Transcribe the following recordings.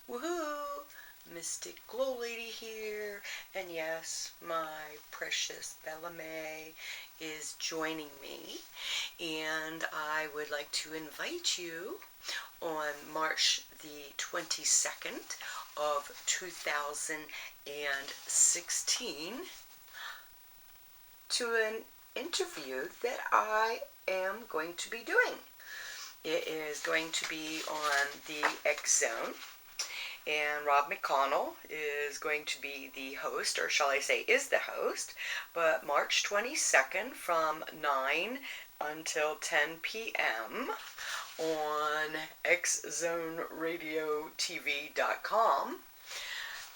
Woohoo! Mystic GLoLady here, and yes, my precious Bella May is joining me, and I would like to invite you on March the 22nd of 2016 to an interview that I am going to be doing. It is going to be on the X Zone, and Rob McConnell is going to be the host, or shall I say is the host, but March 22nd from 9 until 10 p.m. on xzoneradiotv.com.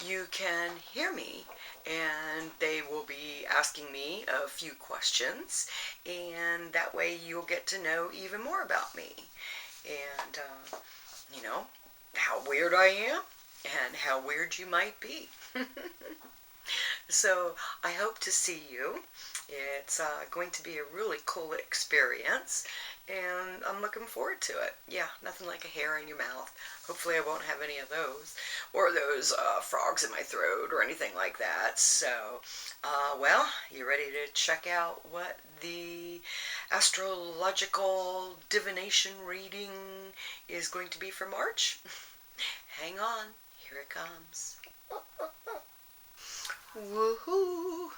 You can hear me, and they will be asking me a few questions, and that way you'll get to know even more about me, and how weird I am and how weird you might be. So I hope to see you. It's going to be a really cool experience, and I'm looking forward to it. Yeah, nothing like a hair in your mouth. Hopefully I won't have any of those, or those frogs in my throat, or anything like that. So, well, you ready to check out what the astrological divination reading is going to be for March? Hang on, here it comes. Woohoo!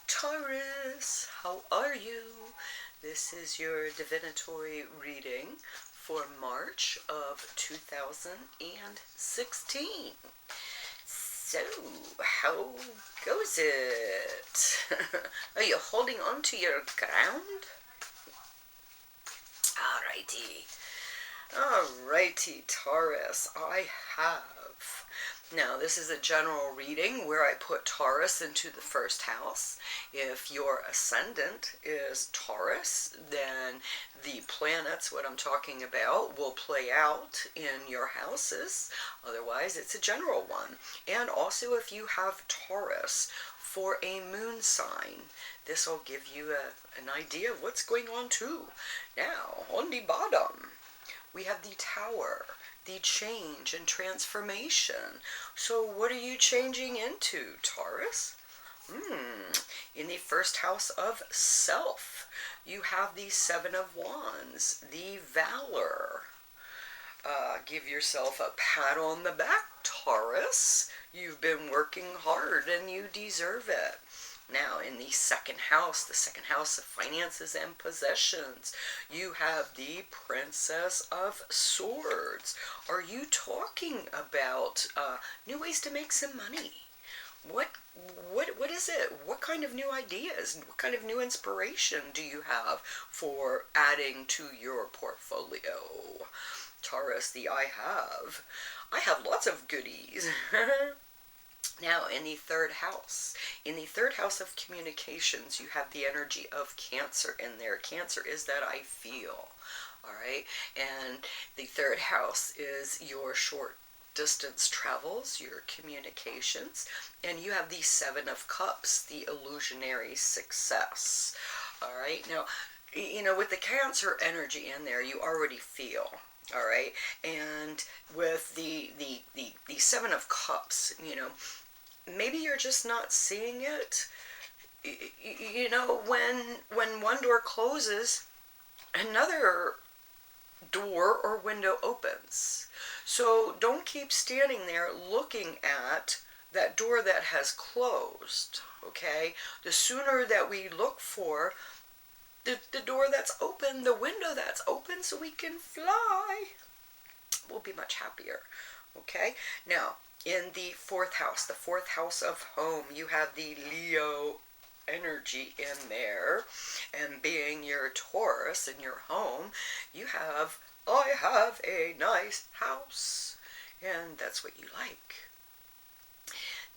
Taurus, how are you? This is your divinatory reading for March of 2016. So, how goes it? Are you holding on to your ground? Alrighty, Taurus, I have. Now, this is a general reading where I put Taurus into the first house. If your ascendant is Taurus, then the planets, what I'm talking about, will play out in your houses. Otherwise, it's a general one. And also, if you have Taurus for a moon sign, this will give you an idea of what's going on too. Now, on the bottom, we have the Tower, the change and transformation. So what are you changing into, Taurus? In the first house of self, you have the Seven of Wands, the Valor. Give yourself a pat on the back, Taurus. You've been working hard and you deserve it. Now, in the second house of finances and possessions, you have the Princess of Swords. Are you talking about new ways to make some money? What is it? What kind of new ideas? What kind of new inspiration do you have for adding to your portfolio? Taurus, I have lots of goodies. Now, in the third house of communications, you have the energy of Cancer in there. Cancer is that I feel, all right? And the third house is your short distance travels, your communications, and you have the Seven of Cups, the illusionary success, all right? Now, with the Cancer energy in there, you already feel. All right, and with the Seven of Cups, maybe you're just not seeing it. When one door closes, another door or window opens. So don't keep standing there looking at that door that has closed, okay? The sooner that we look for the door that's open, the window that's open, so we can fly, we'll be much happier, okay? Now, in the fourth house of home, you have the Leo energy in there, and being your Taurus in your home, I have a nice house, and that's what you like.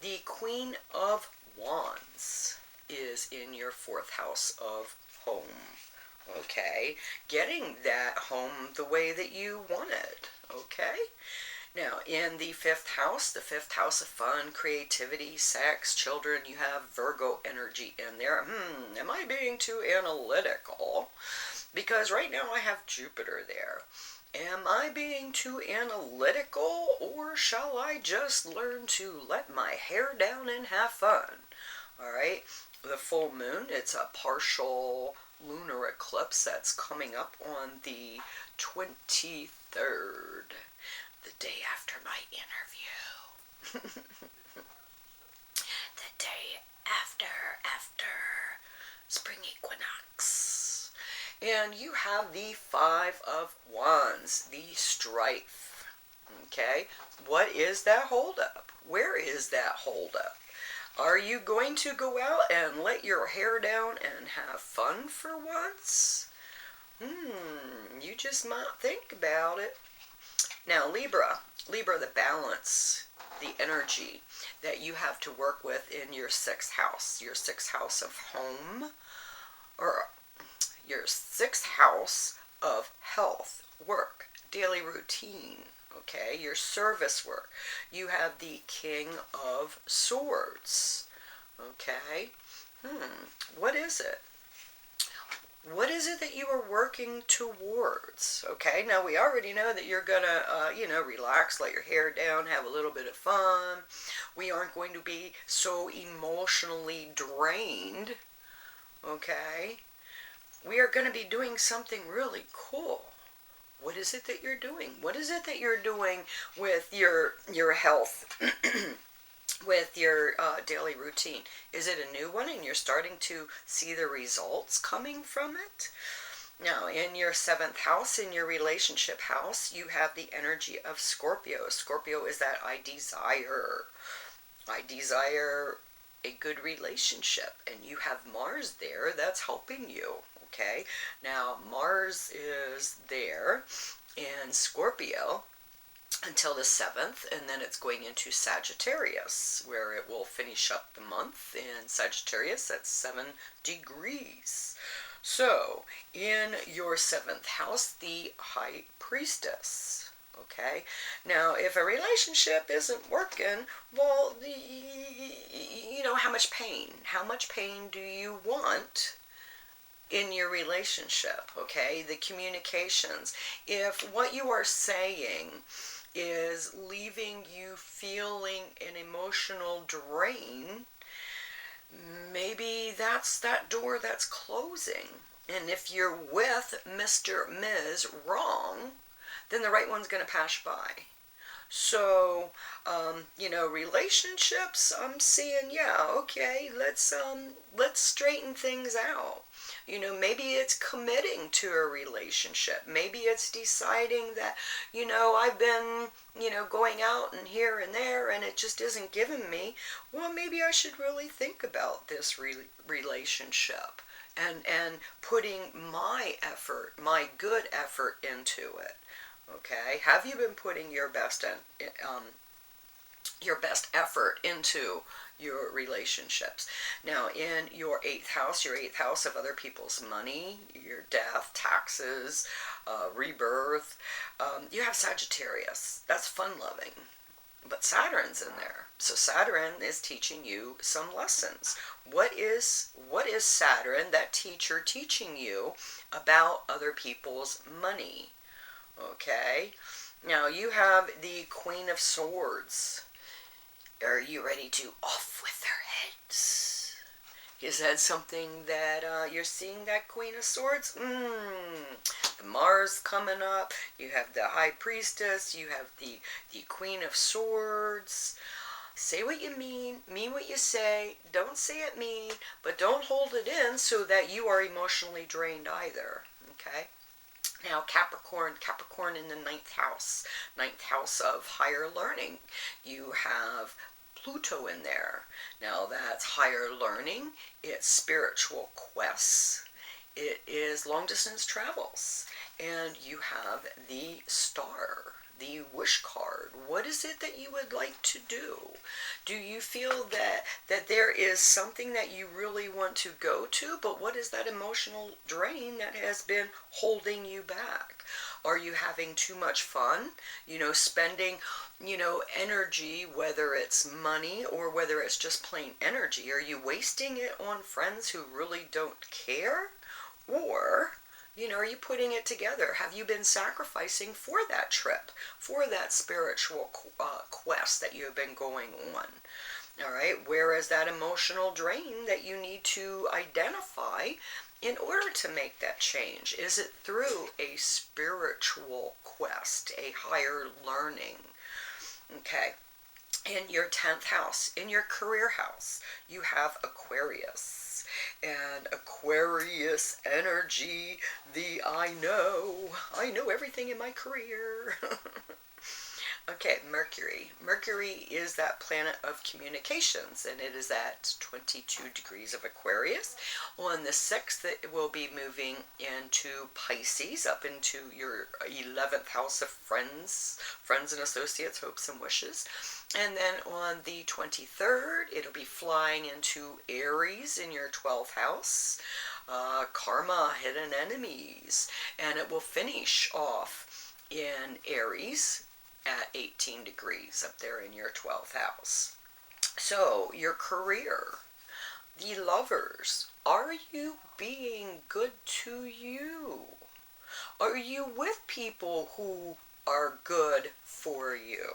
The Queen of Wands is in your fourth house of home, okay? Getting that home the way that you want it, okay? Now, in the fifth house of fun, creativity, sex, children, you have Virgo energy in there. Am I being too analytical? Because right now I have Jupiter there. Am I being too analytical, or shall I just learn to let my hair down and have fun? All right. The full moon, it's a partial lunar eclipse that's coming up on the 23rd, the day after my interview. The day after spring equinox. And you have the Five of Wands, the strife. Okay, what is that holdup? Where is that holdup? Are you going to go out and let your hair down and have fun for once? You just might think about it. Now, Libra, the balance, the energy that you have to work with in your sixth house of home, or your sixth house of health, work, daily routine, okay, your service work. You have the King of Swords, okay. What is it? What is it that you are working towards? Okay, now we already know that you're gonna, relax, let your hair down, have a little bit of fun. We aren't going to be so emotionally drained, okay? We are going to be doing something really cool. What is it that you're doing? What is it that you're doing with your health, with your daily routine? Is it a new one and you're starting to see the results coming from it? Now, in your seventh house, in your relationship house, you have the energy of Scorpio. Scorpio is that I desire a good relationship, and you have Mars there that's helping you. Okay, now Mars is there in Scorpio until the 7th, and then it's going into Sagittarius, where it will finish up the month in Sagittarius at 7 degrees. So, in your 7th house, the High Priestess. Okay, now if a relationship isn't working, well, how much pain do you want in your relationship? Okay, the communications. If what you are saying is leaving you feeling an emotional drain, maybe that's that door that's closing. And if you're with Mr. Ms. wrong, then the right one's going to pass by. So, relationships, I'm seeing, yeah, okay, let's straighten things out. Maybe it's committing to a relationship. Maybe it's deciding that, I've been, going out and here and there, and it just isn't giving me. Well, maybe I should really think about this relationship and putting my effort, my good effort into it. Okay, have you been putting your best effort into your relationships? Now, in your 8th house of other people's money, your death, taxes, rebirth, you have Sagittarius. That's fun-loving. But Saturn's in there. So Saturn is teaching you some lessons. What is Saturn, that teacher, teaching you about other people's money? Okay, now you have the Queen of Swords. Are you ready to off with their heads? Is that something that you're seeing, that Queen of Swords? The Mars coming up. You have the High Priestess. You have the Queen of Swords. Say what you mean what you say. Don't say it mean, but don't hold it in so that you are emotionally drained either. Okay? Now, Capricorn in the 9th house of higher learning. You have Pluto in there. Now, that's higher learning. It's spiritual quests. It is long distance travels. And you have the Star, the wish card. What is it that you would like to do? Do you feel that there is something that you really want to go to, but what is that emotional drain that has been holding you back? Are you having too much fun? Spending, energy, whether it's money or whether it's just plain energy. Are you wasting it on friends who really don't care? Or You know, are you putting it together? Have you been sacrificing for that trip, for that spiritual quest that you've been going on? All right, where is that emotional drain that you need to identify in order to make that change? Is it through a spiritual quest, a higher learning? Okay, in your 10th house, in your career house, you have Aquarius. And Aquarius energy, the I know everything in my career. Okay, Mercury. Mercury is that planet of communications, and it is at 22 degrees of Aquarius. On the 6th, it will be moving into Pisces, up into your 11th house of friends and associates, hopes and wishes. And then on the 23rd, it'll be flying into Aries in your 12th house. Karma, hidden enemies. And it will finish off in Aries at 18 degrees up there in your 12th house. So, your career, the lovers, are you being good to you? Are you with people who are good for you?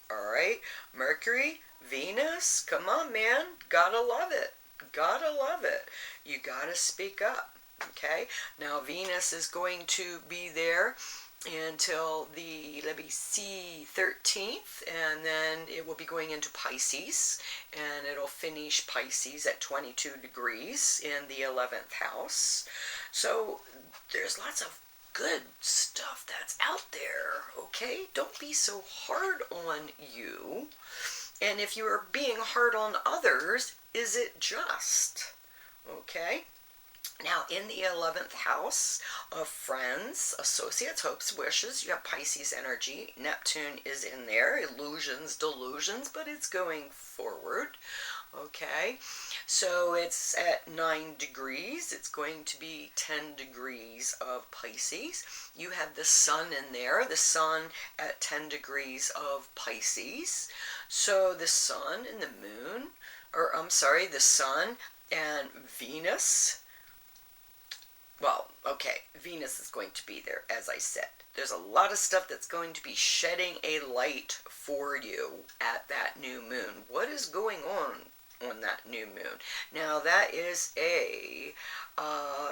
All right, Mercury, Venus, come on, man, gotta love it. Gotta love it. You gotta speak up. Okay, now Venus is going to be there until the, let me see, 13th, and then it will be going into Pisces, and it'll finish Pisces at 22 degrees in the 11th house. So there's lots of good stuff that's out there. Okay, don't be so hard on you. And if you are being hard on others, is it just? Okay, now in the 11th house of friends, associates, hopes, wishes, you have Pisces energy. Neptune is in there, illusions, delusions, but it's going forward. Okay, so it's at 9 degrees. It's going to be 10 degrees of Pisces. You have the sun in there, the sun at 10 degrees of Pisces. So the sun and the moon, or I'm sorry, the sun and Venus. Well, okay, Venus is going to be there, as I said. There's a lot of stuff that's going to be shedding a light for you at that new moon. What is going on that new moon? Now, that is a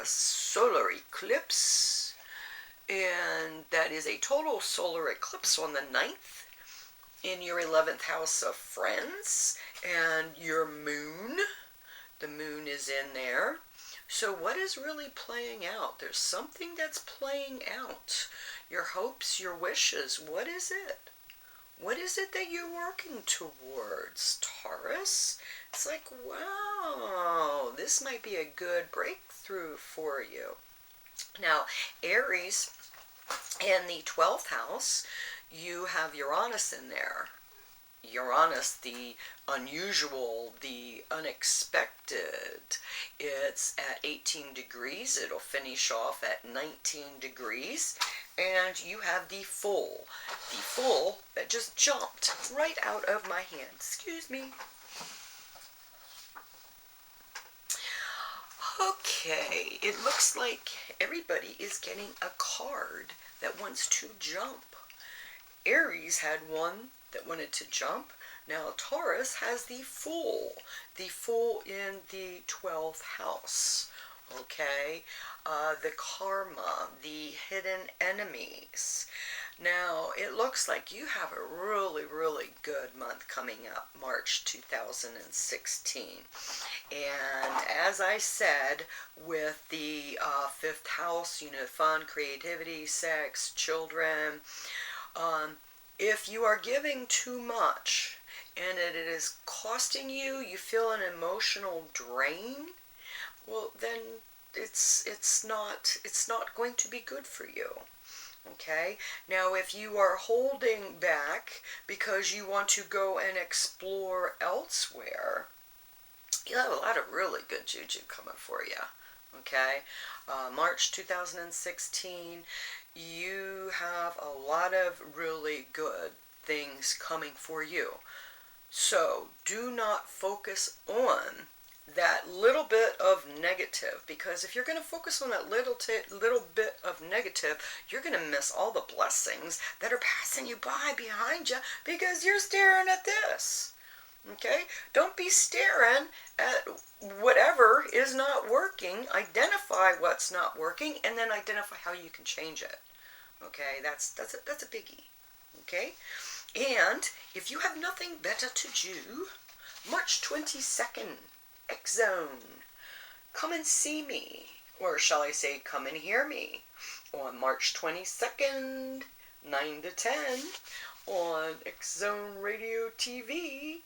solar eclipse, and that is a total solar eclipse on the 9th in your 11th house of friends, and your moon. The moon is in there. So what is really playing out? There's something that's playing out. Your hopes, your wishes. What is it? What is it that you're working towards, Taurus? It's like, wow, this might be a good breakthrough for you. Now, Aries, in the 12th house, you have Uranus in there. Uranus, the unusual, the unexpected. It's at 18 degrees. It'll finish off at 19 degrees. And you have the Fool. The Fool that just jumped right out of my hand. Excuse me. Okay, it looks like everybody is getting a card that wants to jump. Aries had one that wanted to jump. Now Taurus has the Fool in the 12th house. Okay, the karma, the hidden enemies. Now it looks like you have a really, really good month coming up, March 2016. And as I said, with the 5th house, you know, fun, creativity, sex, children, if you are giving too much and it is costing you, you feel an emotional drain, well then it's not going to be good for you. Okay? Now if you are holding back because you want to go and explore elsewhere, you'll have a lot of really good juju coming for you. Okay? March 2016, you have a lot of really good things coming for you. So do not focus on that little bit of negative, because if you're going to focus on that little bit of negative, you're going to miss all the blessings that are passing you by behind you because you're staring at this. Okay? Don't be staring at whatever is not working. Identify what's not working and then identify how you can change it. Okay? That's a biggie. Okay? And if you have nothing better to do, March 22nd, X Zone. Come and see me, or shall I say, come and hear me, on March 22nd, 9 to 10, on X Zone Radio TV.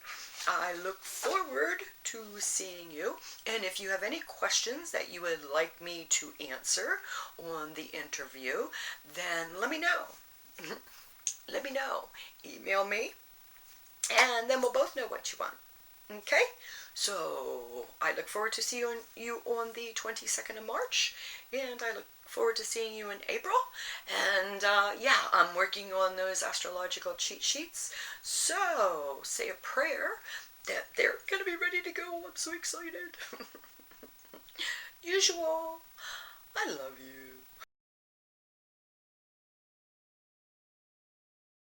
I look forward to seeing you, and if you have any questions that you would like me to answer on the interview, then let me know. Let me know. Email me, and then we'll both know what you want. Okay? So, I look forward to seeing you on the 22nd of March, and I look forward to seeing you in April. And yeah, I'm working on those astrological cheat sheets. So, say a prayer that they're going to be ready to go. I'm so excited. Usual. I love you.